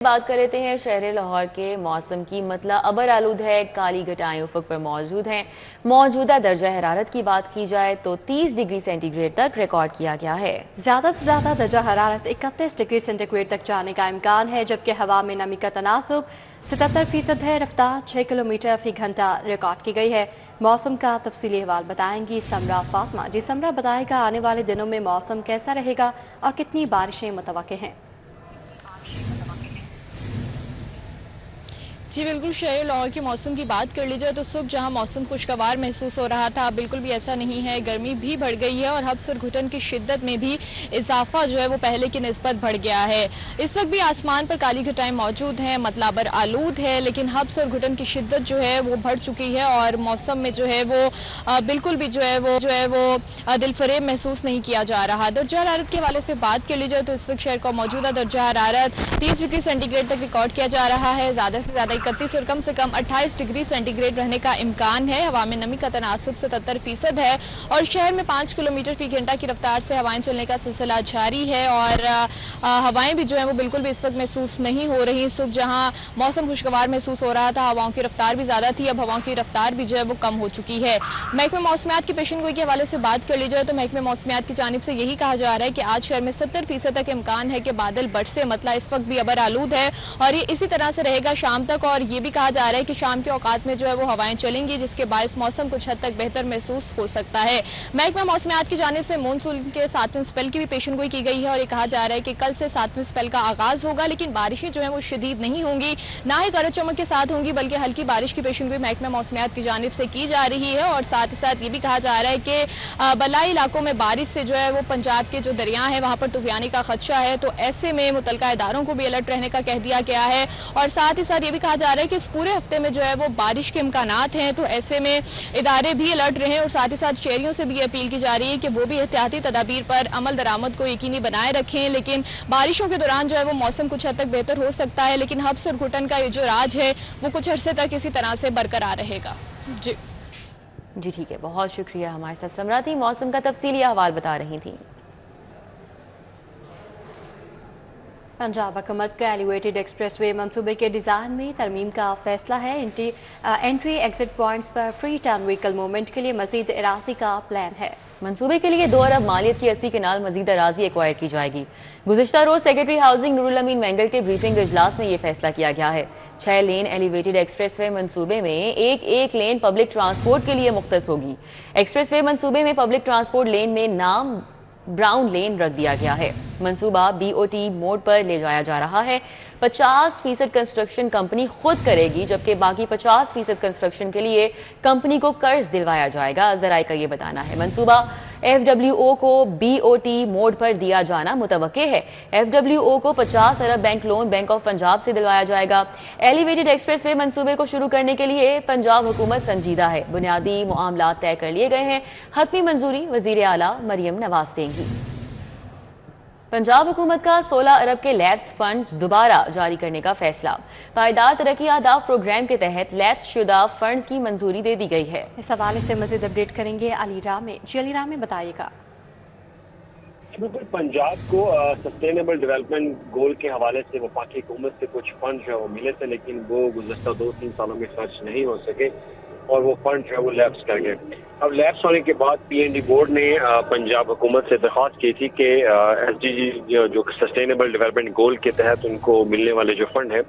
بات کر لیتے ہیں شہر لاہور کے موسم کی۔ مطلع ابر آلود ہے، کالی گھٹائیں افق پر موجود ہیں۔ موجودہ درجہ حرارت کی بات کی جائے تو 30 ڈگری سینٹی گریڈ تک ریکارڈ کیا گیا ہے۔ زیادہ سے زیادہ درجہ حرارت 31 ڈگری سینٹی گریڈ تک جانے کا امکان ہے، جبکہ ہوا میں نمی کا تناسب 77% ہے۔ رفتار 6 کلومیٹر فی گھنٹہ ریکارڈ کی گئی ہے۔ موسم کا تفصیلی احوال بتائیں گی سمرا فاطمہ۔ جی سمرا، بتائے گا آنے والے دنوں میں موسم کیسا رہے گا اور کتنی بارشیں متوقع ہیں؟ جی بالکل، شہر لاہور کے موسم کی بات کر لی جائے تو صبح جہاں موسم خوشگوار محسوس ہو رہا تھا، بالکل بھی ایسا نہیں ہے۔ گرمی بھی بڑھ گئی ہے اور حبس اور گھٹن کی شدت میں بھی اضافہ جو ہے وہ پہلے کی نسبت بڑھ گیا ہے۔ اس وقت بھی آسمان پر کالی گھٹائیں موجود ہیں، مطلع ابر آلود ہے، لیکن حبس اور گھٹن کی شدت جو ہے وہ بڑھ چکی ہے اور موسم میں جو ہے وہ بالکل بھی جو ہے وہ دل فریب محسوس نہیں کیا جا رہا۔ درجہ حرارت کے حوالے سے بات کر لی جائے تو اس وقت شہر کا موجودہ درجہ حرارت 30 ڈگری سینٹی گریڈ تک ریکارڈ کیا جا رہا ہے۔ زیادہ سے زیادہ 31 اور کم سے کم 28 ڈگری سینٹی گریڈ رہنے کا امکان ہے۔ ہوا میں نمی کا تناسب 77% ہے اور شہر میں 5 کلومیٹر فی گھنٹہ کی رفتار سے ہوائیں چلنے کا سلسلہ جاری ہے اور ہوائیں بھی جو ہیں وہ بالکل بھی اس وقت محسوس نہیں ہو رہی۔ صبح جہاں موسم خوشگوار محسوس ہو رہا تھا، ہواؤں کی رفتار بھی زیادہ تھی، اب ہواؤں کی رفتار بھی جو ہے وہ کم ہو چکی ہے۔ محکمہ موسمیات کی پیشن گوئی کے حوالے سے بات کر لی جائے تو محکمہ موسمیات کی جانب سے یہی کہا جا رہا ہے کہ آج شہر میں 70% تک امکان ہے کہ بادل برسے، مطلع اس وقت بھی ابر آلود ہے اور یہ اسی طرح سے رہے گا شام تک، اور یہ بھی کہا جا رہا ہے کہ شام کے اوقات میں جو ہے وہ ہوائیں چلیں گی، جس کے باعث موسم کچھ حد تک بہتر محسوس ہو سکتا ہے۔ محکمہ موسمیات کی جانب سے مونسون کے 7ویں سپیل کی بھی پیشن گوئی کی گئی ہے اور یہ کہا جا رہا ہے کہ کل سے 7ویں سپیل کا آغاز ہوگا، لیکن بارشیں جو ہیں وہ شدید نہیں ہوں گی، نہ ہی گرج چمک کے ساتھ ہوں گی، بلکہ ہلکی بارش کی پیشن گوئی محکمہ موسمیات کی جانب سے کی جا رہی ہے۔ اور ساتھ ہی ساتھ یہ بھی کہا جا رہا ہے کہ بلائی علاقوں میں بارش سے جو ہے وہ پنجاب کے جو دریا ہیں وہاں پر طغیانی کا خدشہ ہے، تو ایسے میں متعلقہ اداروں کو بھی الرٹ رہنے کا کہہ دیا گیا ہے۔ اور ساتھ ہی ساتھ یہ بھی کہا جا رہا ہے کہ اس پورے ہفتے میں جو ہے وہ بارش کے امکانات ہیں، تو ایسے میں ادارے بھی الرٹ رہیں اور ساتھ ہی ساتھ شہریوں سے بھی یہ اپیل کی جا رہی ہے کہ وہ بھی احتیاطی تدابیر پر عمل درآمد کو یقینی بنائے رکھیں۔ لیکن بارشوں کے دوران جو ہے وہ موسم کچھ حد تک بہتر ہو سکتا ہے، لیکن حبس اور گھٹن کا یہ جو راج ہے وہ کچھ عرصے تک اسی طرح سے برقرار رہے گا۔ جی ٹھیک ہے، بہت شکریہ، ہمارے ساتھ سمرا تھی، موسم کا تفصیلی احوال بتا رہی تھیں۔ پنجاب حکومت کا ایلیویٹڈ ایکسپریس وے منصوبے کے ڈیزائن میں ترمیم کا فیصلہ ہے۔ انٹری ایگزٹ پوائنٹس پر فری ٹرن وہیکل موومنٹ کے لیے مزید اراضی کا پلان ہے۔ منصوبے کے لیے 2 ارب مالیت کی 80 کنال مزید اراضی ایکوائر کی جائے گی۔ گزشتہ روز سیکرٹری ہاؤسنگ نور الامین مینگل کے بریفنگ اجلاس میں یہ فیصلہ کیا گیا ہے۔ 6 لین ایلیویٹڈ ایکسپریس وے منصوبے میں ایک لین پبلک ٹرانسپورٹ کے لیے مختص ہوگی۔ ایکسپریس وے منصوبے میں پبلک ٹرانسپورٹ لین میں نام براؤن لین رکھ دیا گیا ہے۔ منصوبہ BOT موڈ پر لے جایا جا رہا ہے۔ 50% کنسٹرکشن کمپنی خود کرے گی، جبکہ باقی 50% کنسٹرکشن کے لیے کمپنی کو قرض دلوایا جائے گا۔ ذرائع کا یہ بتانا ہے منصوبہ FWO کو BOT موڈ پر دیا جانا متوقع ہے۔ FWO کو 50 ارب bank loan bank of Punjab سے دلوایا جائے گا۔ ایلیویٹڈ ایکسپریس وے منصوبے کو شروع کرنے کے لیے پنجاب حکومت سنجیدہ ہے۔ بنیادی معاملات طے کر لیے گئے ہیں۔ حتمی منظوری وزیر اعلیٰ مریم نواز دیں گی۔ پنجاب حکومت کا 16 ارب کے لیپس فنڈز دوبارہ جاری کرنے کا فیصلہ۔ پائیدار ترقی اہداف پروگرام کے تحت لیپس شدہ فنڈز کی منظوری دے دی گئی ہے۔ اس حوالے سے مزید اپڈیٹ کریں گے علی رامے۔ علی رامے، بتائیے گا۔ بالکل، پنجاب کو سسٹینیبل ڈیولپمنٹ گول کے حوالے سے وفاقی حکومت سے کچھ فنڈ جو ہے وہ ملے تھے، لیکن وہ گزشتہ 2-3 سالوں میں خرچ نہیں ہو سکے اور وہ فنڈ جو ہے وہ لیپس کر گئے۔ اب لیپس ہونے کے بعد PND بورڈ نے پنجاب حکومت سے درخواست کی تھی کہ SDG جو سسٹینیبل ڈیولپمنٹ گول کے تحت ان کو ملنے والے جو فنڈ ہیں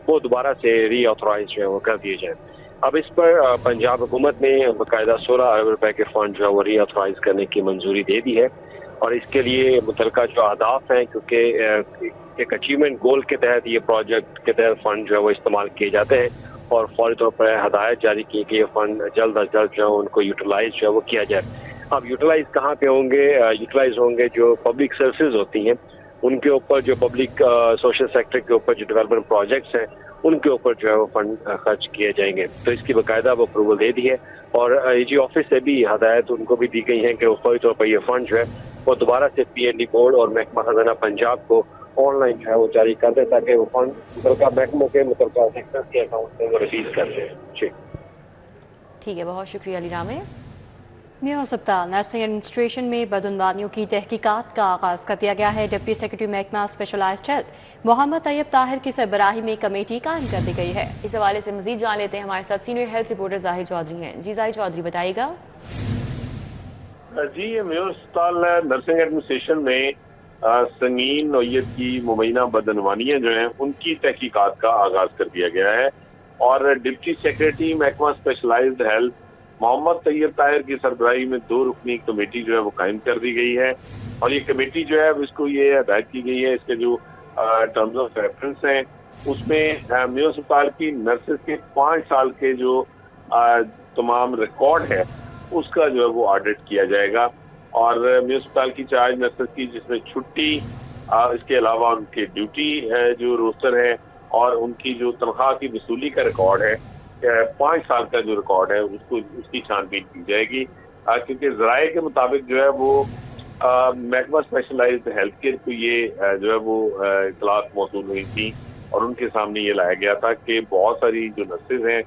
وہ دوبارہ سے ری آتھورائز جو ہے وہ کر دیے جائیں۔ اب اس پر پنجاب حکومت نے باقاعدہ 16 ارب روپے کے فنڈ جو ہے وہ ری آتھورائز کرنے کی منظوری دے دی ہے، اور اس کے لیے متعلقہ جو اہداف ہیں، کیونکہ ایک اچیومنٹ گول کے تحت یہ پروجیکٹ کے تحت فنڈ جو ہے وہ استعمال کیے جاتے ہیں، اور فوری طور پر ہدایت جاری کی کہ یہ فنڈ جلد از جلد جو ہے ان کو یوٹیلائز جو ہے وہ کیا جائے۔ اب یوٹیلائز کہاں پہ ہوں گے؟ یوٹیلائز ہوں گے جو پبلک سروسز ہوتی ہیں ان کے اوپر، جو پبلک سوشل سیکٹر کے اوپر جو ڈیولپمنٹ پروجیکٹس ہیں ان کے اوپر جو ہے وہ فنڈ خرچ کیے جائیں گے۔ تو اس کی باقاعدہ وہ اپروول دے دی ہے، اور AG آفس سے بھی ہدایت ان کو بھی دی گئی ہیں کہ وہ فوری طور پر یہ فنڈ جو ہے وہ دوبارہ سے PND بورڈ اور محکمہ خزانہ پنجاب کو آن لائن جو ہے وہ جاری کر دیں، تاکہ وہ فنڈ متعلقہ محکموں کے متعلقہ سیکٹر کے اکاؤنٹ میں وہ ریلیز کر دیں۔ ٹھیک ہے، بہت شکریہ علی رامے۔ मेयो अस्पताल नर्सिंग एडमिनिस्ट्रेशन में बदउनवानियों की तहकीकात का आगाज़ कर दिया गया है। डिप्टी सेक्रेटरी महकमा स्पेशलाइज्ड हेल्थ मोहम्मद तैयब ताहिर की सरबराही में कमेटी कायम कर दी गई है। इस हवाले से मजीद जान लेते हैं, हमारे साथ सीनियर हेल्थ रिपोर्टर जाहिर चौधरी हैं। जी जाहिर चौधरी, बताइएगा। जी, ये मेयो अस्पताल नर्सिंग एडमिनिस्ट्रेशन में संगीन नौयत की मुबैना बदअनवानियां जो हैं उनकी तहकीकात का आगाज कर दिया गया है और डिप्टी सेक्रेटरी महकमा स्पेशलाइज्ड हेल्थ मोहम्मद तैयब ताहिर की सरबराही में 2 रुकनी कमेटी जो है वो कायम कर दी गई है और ये कमेटी जो है इसको ये हदायत की गई है, इसके जो टर्म्स ऑफ रेफरेंस हैं उसमें मेयो अस्पताल की नर्सेज के 5 साल के जो तमाम रिकॉर्ड है उसका जो है वो ऑडिट किया जाएगा और मेयो अस्पताल की चार्ज नर्सेज की जिसमें छुट्टी, इसके अलावा उनके ड्यूटी जो रोस्टर है और उनकी जो तनख्वाह की वसूली का रिकॉर्ड है 5 साल का जो रिकॉर्ड है उसकी छानबीन की जाएगी क्योंकि ज़राए के मुताबिक जो है वो महकमा स्पेशलाइज्ड हेल्थ केयर को ये जो है वो इतलात मौसूल हुई थी और उनके सामने ये लाया गया था कि बहुत सारी जो नर्सेज हैं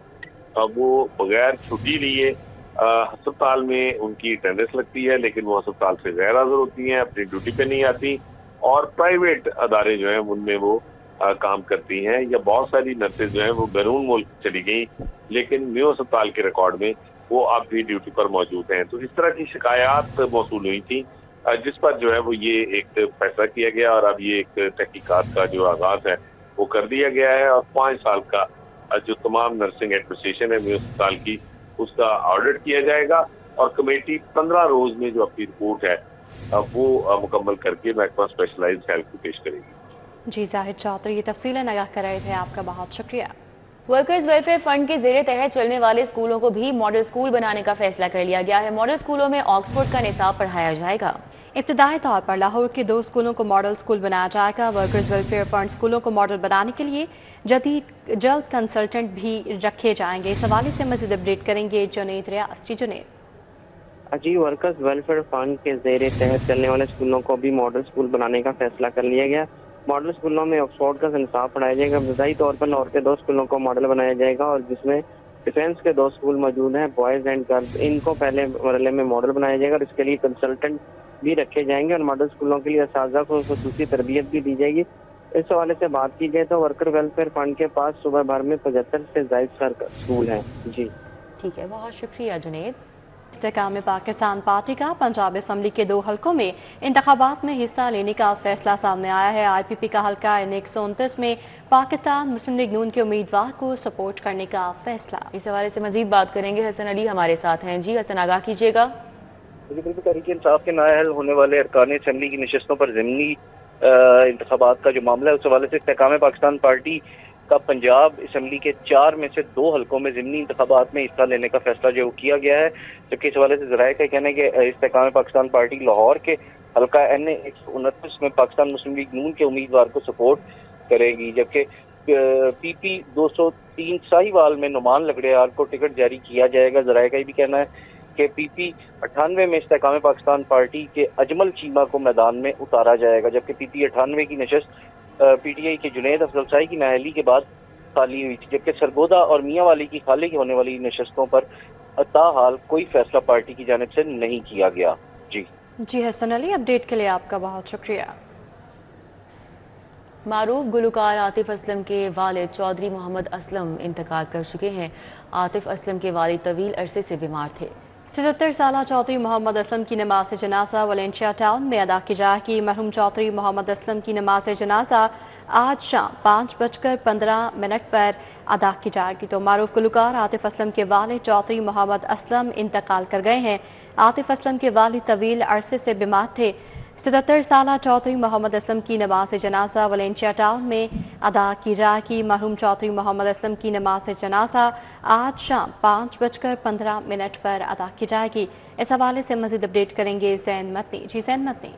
वो बगैर छुट्टी लिए अस्पताल में उनकी अटेंडेंस लगती है लेकिन वो अस्पताल से गैर हाजिर होती हैं, अपनी ड्यूटी पे नहीं आती और प्राइवेट अदारे जो हैं उनमें वो काम करती हैं या बहुत सारी नर्सेज जो हैं वो बैरून मुल्क चली गई लेकिन मेयो अस्पताल के रिकॉर्ड में वो अब भी ड्यूटी पर मौजूद हैं। तो इस तरह की शिकायत मौसूल हुई थी जिस पर जो है वो ये एक फैसला किया गया और अब ये एक तहकीकात का जो आगाज है वो कर दिया गया है और 5 साल का जो तमाम नर्सिंग एडमिनिस्ट्रेशन है मेयो अस्पताल की उसका ऑडिट किया जाएगा और कमेटी 15 रोज में जो अपनी रिपोर्ट है वो मुकम्मल करके महकमा स्पेशलाइज्ड हेल्थ को पेश करेगी। जी जाहिर चौधरी, ये तफसीलें नगाह कर रहे थे, आपका बहुत शुक्रिया। वर्कर्स वेलफेयर फंड के जेर तहत चलने वाले स्कूलों को भी मॉडल स्कूल बनाने का फैसला कर लिया गया है। मॉडल स्कूलों में ऑक्सफोर्ड का निसाब पढ़ाया जाएगा। इब्तदाई तौर पर लाहौर के 2 स्कूलों को मॉडल स्कूल बनाया जाएगा। वर्कर्स वेलफेयर फंड स्कूलों को मॉडल बनाने के लिए जल्द कंसल्टेंट भी रखे जाएंगे। इस हवाले से मजीद अपडेट करेंगे जुनैद रियाज। जी जुनैद। जी, वर्कर्स वेलफेयर फंड के जेर तहत चलने वाले स्कूलों को भी मॉडल स्कूल बनाने का फैसला कर लिया गया। मॉडल स्कूलों में ऑक्सफोर्ड का निसाब पढ़ाया जाएगा। इब्तदाई तौर पर लाहौर के 2 स्कूलों को मॉडल बनाया जाएगा और जिसमें डिफेंस के 2 स्कूल मौजूद हैं, बॉयज़ एंड गर्ल्स। इनको पहले मरहले में मॉडल बनाया जाएगा और इसके लिए कंसल्टेंट भी रखे जाएंगे और मॉडल स्कूलों के लिए असातिज़ा को खुसूसी तरबियत भी दी जाएगी। इस हवाले से बात की जाए तो वर्कर वेलफेयर फंड के पास सूबा भर में 75 से ज़ायद स्कूल हैं। जी ठीक है, बहुत शुक्रिया जुनैद। इस्तेकाम पाकिस्तान पार्टी का पंजाब असम्बली के 2 हलकों में इंतखाबात में हिस्सा लेने का फैसला सामने आया है। IPP का हल्का N129 में पाकिस्तान मुस्लिम लीग नून के उम्मीदवार को सपोर्ट करने का फैसला। इस हवाले से मजीद बात करेंगे, हसन अली हमारे साथ हैं। जी हसन, आगाह कीजिएगा। बिल्कुल तहरीक इंसाफ के नाअहल होने वाले अरकान असम्बली की नशस्तों पर ज़मीनी इंतखाबात का जो मामला है उस हवाले से इस्तेकाम पाकिस्तान पार्टी का पंजाब असम्बली के 4 में से 2 हलकों में ज़मीनी इंतखाबात में हिस्सा लेने का फैसला जो किया गया है। जबकि इस हवाले से ज़राए का कहना है कि इस्तेकाम पाकिस्तान पार्टी लाहौर के हल्का N129 में पाकिस्तान मुस्लिम लीग नून के उम्मीदवार को सपोर्ट करेगी। जबकि PP 203 साहिवाल में नुमान लकड़ियार को टिकट जारी किया जाएगा। ज़राए का भी कहना है कि PP 98 में इस्तेकाम पाकिस्तान पार्टी के अजमल चीमा को मैदान में उतारा जाएगा। जबकि PP 98 की नशस्त PTI के जुनैद अफजल शाही की नाअहली के बाद खाली हुई थी। जबकि सरगोदा और मियाँ वाली की खाली होने वाली नशस्तों पर ताहाल कोई फैसला पार्टी की जानिब से नहीं किया गया। जी हसन अली, अपडेट के लिए आपका बहुत शुक्रिया। मारूफ गुलकार आतिफ असलम के वालिद चौधरी मोहम्मद असलम इंतकाल कर चुके हैं। आतिफ असलम के वालिद तवील अरसे से बीमार थे। 77 साल चौधरी मोहम्मद असलम की नमाज जनाजा वलेंशिया टाउन में अदा की जाएगी। मरहूम चौधरी मोहम्मद असलम की नमाज जनाजा आज शाम 5:15 पर अदा की जाएगी। तो मारूफ गुलकार आतिफ असलम के वालिद चौधरी मोहम्मद असलम इंतकाल कर गए हैं। आतिफ असलम के वालिद तवील अरसे से बीमार थे। 77 साल चौधरी मोहम्मद असलम की नमाज जनाजा वलेंशिया टाउन में अदा की जाएगी। मरहूम चौधरी मोहम्मद असलम की नमाज जनाजा आज शाम 5:15 पर अदा की जाएगी। इस हवाले से मजीद अपडेट करेंगे ज़ैन मतनी। जी ज़ैन मतनी।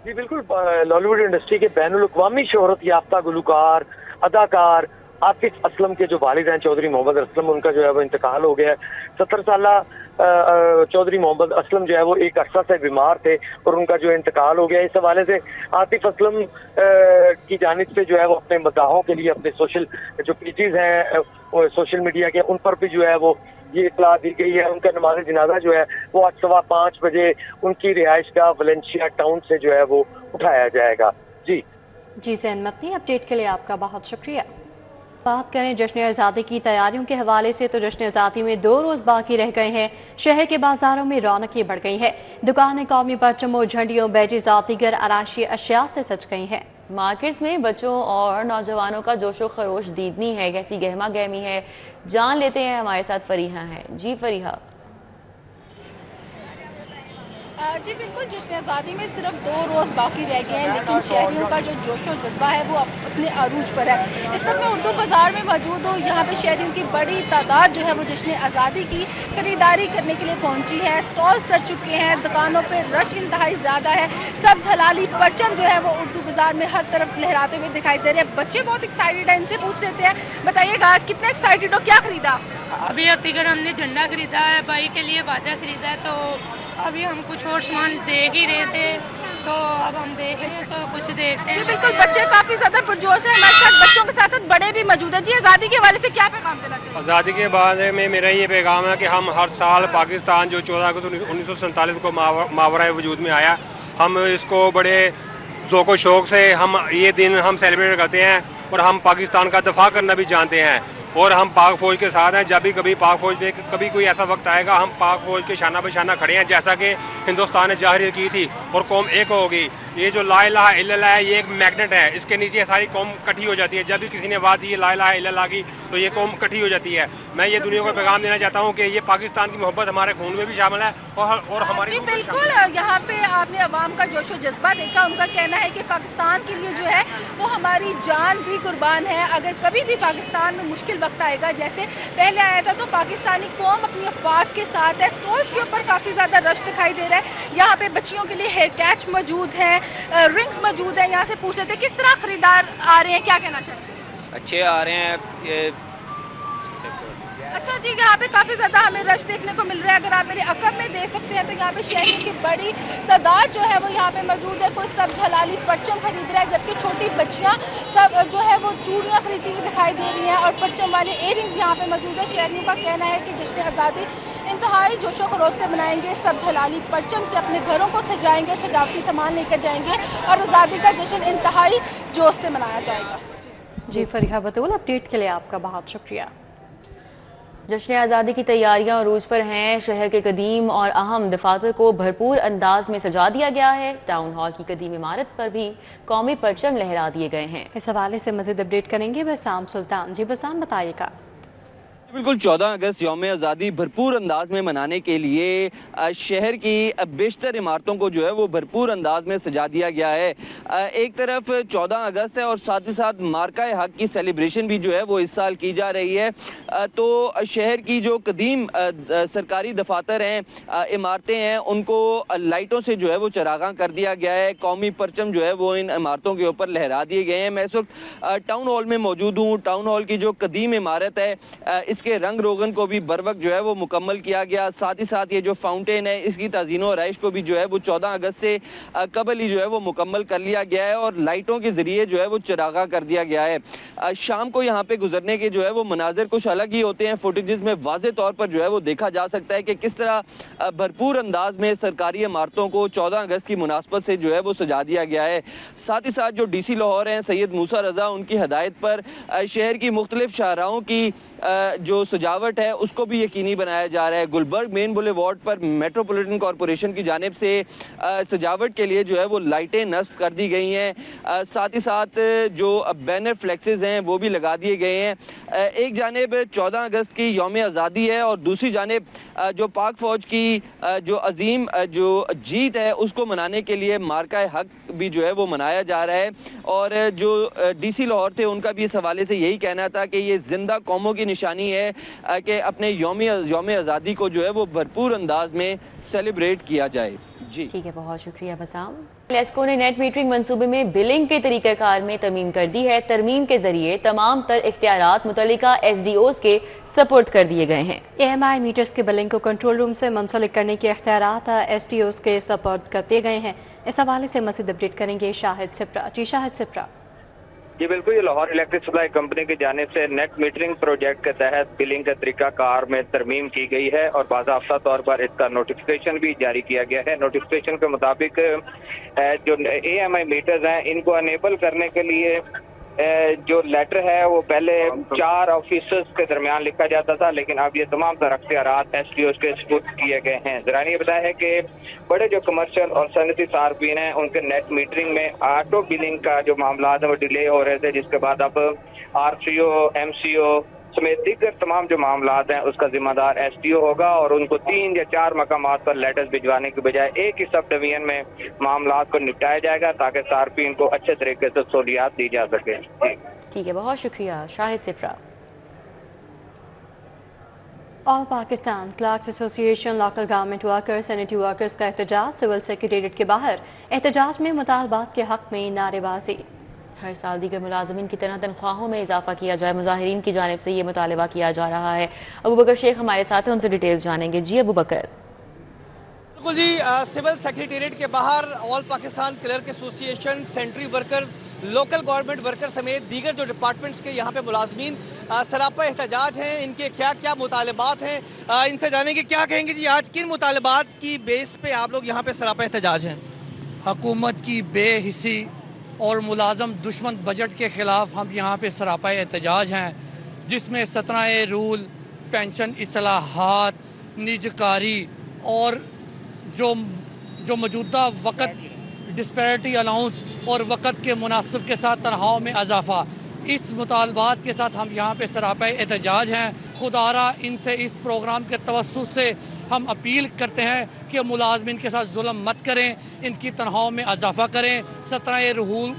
जी बिल्कुल, लॉलीवुड इंडस्ट्री के बैनुल अक़वामी शोहरत याफ्ता गुलकार अदाकार आतिफ असलम के जो वालिद हैं चौधरी मोहम्मद असलम, उनका जो है वो इंतकाल हो गया है। 70 साल चौधरी मोहम्मद असलम जो है वो एक अरसा से बीमार थे और उनका जो इंतकाल हो गया। इस हवाले से आतिफ असलम की जानिब से जो है वो अपने मदाहों के लिए अपने सोशल जो पेजेस हैं सोशल मीडिया के, उन पर भी जो है वो ये इत्तला दी गई है। उनका नमाज जनाजा जो है वो आज 5:15 बजे उनकी रिहाइश गाह वलेंशिया टाउन से जो है वो उठाया जाएगा। जी ज़ैन मतनी, अपडेट के लिए आपका बहुत शुक्रिया। बात करें जश्न आज़ादी की तैयारियों के हवाले से तो जश्न आज़ादी में 2 रोज़ बाकी रह गए हैं। शहर के बाजारों में रौनकें बढ़ गई हैं। दुकानें कौमी परचमों, झंडियों, बैजेज़ और दीगर आराशी अशिया से सज गई हैं। मार्केट्स में बच्चों और नौजवानों का जोशो खरोश दीदनी है, कैसी गहमा गहमी है, जान लेते हैं। हमारे साथ फरीहा है। जी फरीहा। जी बिल्कुल, जश्न आज़ादी में सिर्फ 2 रोज़ बाकी रह गए हैं, लेकिन शहरियों का जो जोशो जज्बा है वो अपने अरूज पर है। इस वक्त मैं उर्दू बाज़ार में मौजूद हूँ। यहाँ पे शहरियों की बड़ी तादाद जो है वो जश्न आज़ादी की खरीदारी करने के लिए पहुँची है। स्टॉल सज चुके हैं, दुकानों पर रश इंतहाई ज़्यादा है। सब्ज़ हलाली परचम जो है वो उर्दू बाज़ार में हर तरफ लहराते हुए दिखाई दे रहे हैं। बच्चे बहुत एक्साइटेड हैं, इनसे पूछ लेते हैं। बताइएगा कितने एक्साइटेड हो, क्या खरीदा? अभी अतीगढ़ हमने झंडा खरीदा है, भाई के लिए बाजा खरीदा है, तो अभी हम कुछ और सामान देख ही रहे थे, तो अब हम देख रहे हैं तो कुछ देखते हैं। बिल्कुल, बच्चे काफी ज्यादा पुरजोश है। हमारे साथ बच्चों के साथ साथ बड़े भी मौजूद है। जी, आज़ादी के बारे से क्या पैगाम देना चाहिए? आज़ादी के बारे में मेरा ये पैगाम है कि हम हर साल पाकिस्तान जो 14 अगस्त 1947 को मावरा वजूद में आया, हम इसको बड़े ज़ौक़ शौक़ से हम ये दिन हम सेलिब्रेट करते हैं और हम पाकिस्तान का दफा करना भी जानते हैं और हम पाक फौज के साथ हैं। जब भी कभी पाक फौज में कभी कोई ऐसा वक्त आएगा, हम पाक फौज के शाना बशाना खड़े हैं, जैसा कि हिंदुस्तान ने जाहिर की थी और कौम एक होगी। ये जो ला इलाहा इल्लल्लाह है, ये एक मैग्नेट है, इसके नीचे सारी कौम इकट्ठी हो जाती है। जब भी किसी ने बात दी ला इलाहा इल्लल्लाह की, तो ये कौम इकट्ठी हो जाती है। मैं ये दुनिया को पैगाम देना चाहता हूँ कि ये पाकिस्तान की मोहब्बत हमारे खून में भी शामिल है और हमारी बिल्कुल। यहाँ पे आपने अवाम का जोशो जज्बा देखा। उनका कहना है कि पाकिस्तान के लिए जो है वो हमारी जान भी कुर्बान है। अगर कभी भी पाकिस्तान में मुश्किल वक्त आएगा, जैसे पहले आया था, तो पाकिस्तानी कौम अपनी अफवाज के साथ है। स्टॉल्स के ऊपर काफी ज्यादा रश दिखाई दे रहा है। यहाँ पे बच्चियों के लिए हेयर कैच मौजूद है, रिंग्स मौजूद है। यहाँ से पूछ रहे थे किस तरह खरीदार आ रहे हैं, क्या कहना चाहते हैं? अच्छे आ रहे हैं। अच्छा जी, यहाँ पे काफी ज्यादा हमें रश देखने को मिल रहा है। अगर आप मेरे अकब में देख सकते हैं तो यहाँ पे शहरियों की बड़ी तादाद जो है वो यहाँ पे मौजूद है। कोई सब्ज हलाली परचम खरीद रहा है, जबकि छोटी बच्चियाँ सब जो है वो चूड़ियाँ खरीदती हुई दिखाई दे रही हैं और परचम वाले इयररिंग्स यहाँ पे मौजूद है। शहरियों का कहना है कि जश्न आज़ादी इंतहाई जोशो खरोश से मनाएंगे, सब्ज हलाली परचम से अपने घरों को सजाएंगे और सजावटी सामान लेकर जाएंगे और आज़ादी का जश्न इंतहाई जोश से मनाया जाएगा। जी फरीहा बतूल, अपडेट के लिए आपका बहुत शुक्रिया। जश्न आज़ादी की तैयारियां अरूज पर हैं। शहर के कदीम और अहम दफातर को भरपूर अंदाज में सजा दिया गया है। टाउन हॉल की कदीम इमारत पर भी कौमी परचम लहरा दिए गए हैं। इस हवाले से मजीद अपडेट करेंगे बसाम सुल्तान। जी बसाम, बताइएगा। बिल्कुल, 14 अगस्त यौम आज़ादी भरपूर अंदाज में मनाने के लिए शहर की बेशतर इमारतों को जो है वो भरपूर अंदाज में सजा दिया गया है। एक तरफ 14 अगस्त है और साथ ही साथ मार्का हक की सेलिब्रेशन भी जो है वो इस साल की जा रही है। तो शहर की जो कदीम सरकारी दफातर हैं, इमारतें हैं, उनको लाइटों से जो है वो चरागां कर दिया गया है। कौमी परचम जो है वो इन इमारतों के ऊपर लहरा दिए गए हैं। मैं इस वक्त टाउन हॉल में मौजूद हूँ। टाउन हॉल की जो कदीम इमारत है, इसके रंग रोगन को भी बर वक्त जो है वो मुकम्मल किया गया। साथ ही साथ ये जो फाउंटेन है, इसकी तज़ीनो आराइश को भी जो है वो 14 अगस्त से कबल ही जो है वो मुकम्मल कर लिया गया है और लाइटों के ज़रिए जो है वो चरागा कर दिया गया है। शाम को यहाँ पे गुजरने के जो है वो मनाजिर कुछ अलग ही होते हैं। फुटेजेस में वाज़े तौर पर जो है वो देखा जा सकता है कि किस तरह भरपूर अंदाज में सरकारी इमारतों को 14 अगस्त की मुनासबत से जो है वो सजा दिया गया है। साथ ही साथ जो DC लाहौर हैं सैयद मूसा रज़ा, उनकी हदायत पर शहर की मुख्तलिफ शाहराहों की जो सजावट है उसको भी यकीनी बनाया जा रहा है। गुलबर्ग मेन बुलेवार्ड पर मेट्रोपॉलिटन कॉरपोरेशन की जानिब से सजावट के लिए जो है वो लाइटें नस्ब कर दी गई हैं। साथ ही साथ जो बैनर फ्लेक्सेस हैं वो भी लगा दिए गए हैं। एक जानिब 14 अगस्त की यौम आज़ादी है और दूसरी जानिब जो पाक फ़ौज की जो अजीम जो जीत है उसको मनाने के लिए मार्का हक भी जो है वो मनाया जा रहा है। और जो DC लाहौर थे उनका भी इस हवाले से यही कहना था कि ये जिंदा कौमों की निशानी है कि अपने यौम आज़ादी को जो है वो भरपूर अंदाज में सेलिब्रेट किया जाए। जी ठीक है, बहुत शुक्रिया बसाम। लेस्को ने नेट मीटरिंग मंसूबे में बिलिंग के तरीक़ाकार में तरमीम कर दी है। तरमीम के जरिए तमाम तर इख्तियारात मुतल्लिका SDOs के सपोर्ट कर दिए गए हैं। AMI मीटर्स के बिलिंग को कंट्रोल रूम से मुंसलिक करने के इख्तियारात SDOs के सपोर्ट कर दिए गए हैं। इस हवाले से मज़ीद अपडेट करेंगे शाहिद सिप्रा। जी शाहिद सिप्रा। जी बिल्कुल, ये लाहौर इलेक्ट्रिक सप्लाई कंपनी की जानिब से नेट मीटरिंग प्रोजेक्ट के तहत बिलिंग का तरीका कार में तरमीम की गई है और बाज़ाब्ता तौर पर इसका नोटिफिकेशन भी जारी किया गया है। नोटिफिकेशन के मुताबिक जो AMI मीटर्स हैं इनको अनेबल करने के लिए जो लेटर है वो पहले 4 ऑफिसर्स के दरमियान लिखा जाता था, लेकिन अब ये तमाम तर अख्तियारात SDOs के सुपुर्द किए गए हैं। ज़रा ये बताया है कि बड़े जो कमर्शियल और सनती सार्फिन हैं उनके नेट मीटरिंग में ऑटो बिलिंग का जो मामला है वो डिले हो रहे थे, जिसके बाद अब RCO, MCO समेत दीगर तमाम जो मामला हैं उसका जिम्मेदार SDO होगा और उनको 3 या 4 मकामात पर लेटर्स भिजवाने के बजाय एक ही सब डिवीजन में मामला को निपटाया जाएगा ताकि सार्फिन को अच्छे तरीके से सहूलियात दी जा सके। ठीक है, बहुत शुक्रिया Shahid Shipra. All Pakistan clerks association local government workers sanitary workers का एहतजाज सिविल सेक्रेटेरिएट के बाहर। एहतजाज में मुतालबात के हक में नारेबाजी। हर साल दीगर मुलाजमीन की तरह तनख्वाहों में इजाफा किया जाए, मुजाहिरीन की जानिब से ये मुतालबा किया जा रहा है। अबू बकर शेख हमारे साथ हैं, उनसे डिटेल्स जानेंगे। जी अबू बकर। बिल्कुल जी, सिविल सेक्रेटेरिएट के बाहर all Pakistan clerk association, sanitary workers, local government worker समेत दीगर जो डिपार्टमेंट्स के यहाँ पे मुलाजमीन सरापा एहतजाज हैं। इनके क्या क्या मुतालबात हैं, इनसे जानेंगे क्या कहेंगे। जी आज किन मुतालबात की बेस पे आप लोग यहाँ पे सरापा एहतजाज हैं? हुकूमत की बेहिसी और मुलाजम दुश्मन बजट के ख़िलाफ़ हम यहाँ पे सरापा एहतजाज हैं, जिसमें 17 रूल, पेंशन इस्लाहात, निजकारी और जो मौजूदा वक़्त डिस्पैरिटी अलाउंस और वक़्त के मुनासिब के साथ तनख्वाहों में इजाफा, इस मुतालबात के साथ हम यहाँ पे सरापा एहतजाज हैं। खुदारा इनसे इस प्रोग्राम के तवस्सुत से हम अपील करते हैं कि मुलाजमिन के साथ जुल्म मत करें, इनकी तनख्वाहों में इजाफा करें, 17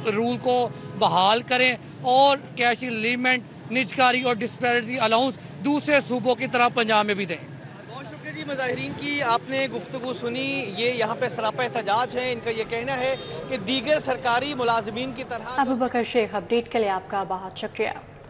रूल को बहाल करें और कैश रिलीवमेंट, निजकारी और डिस्पैरिटी अलाउंस दूसरे सूबों की तरह पंजाब में भी दें। बहुत शुक्रिया जी, मुजाहिरीन की आपने गुफ्तगू सुनी। ये यहाँ पे सरापा एहतजाज है। इनका ये कहना है कि दीगर सरकारी मुलाजमीन की तरह। अबू बकर शेख, अपडेट के लिए आपका बहुत शुक्रिया।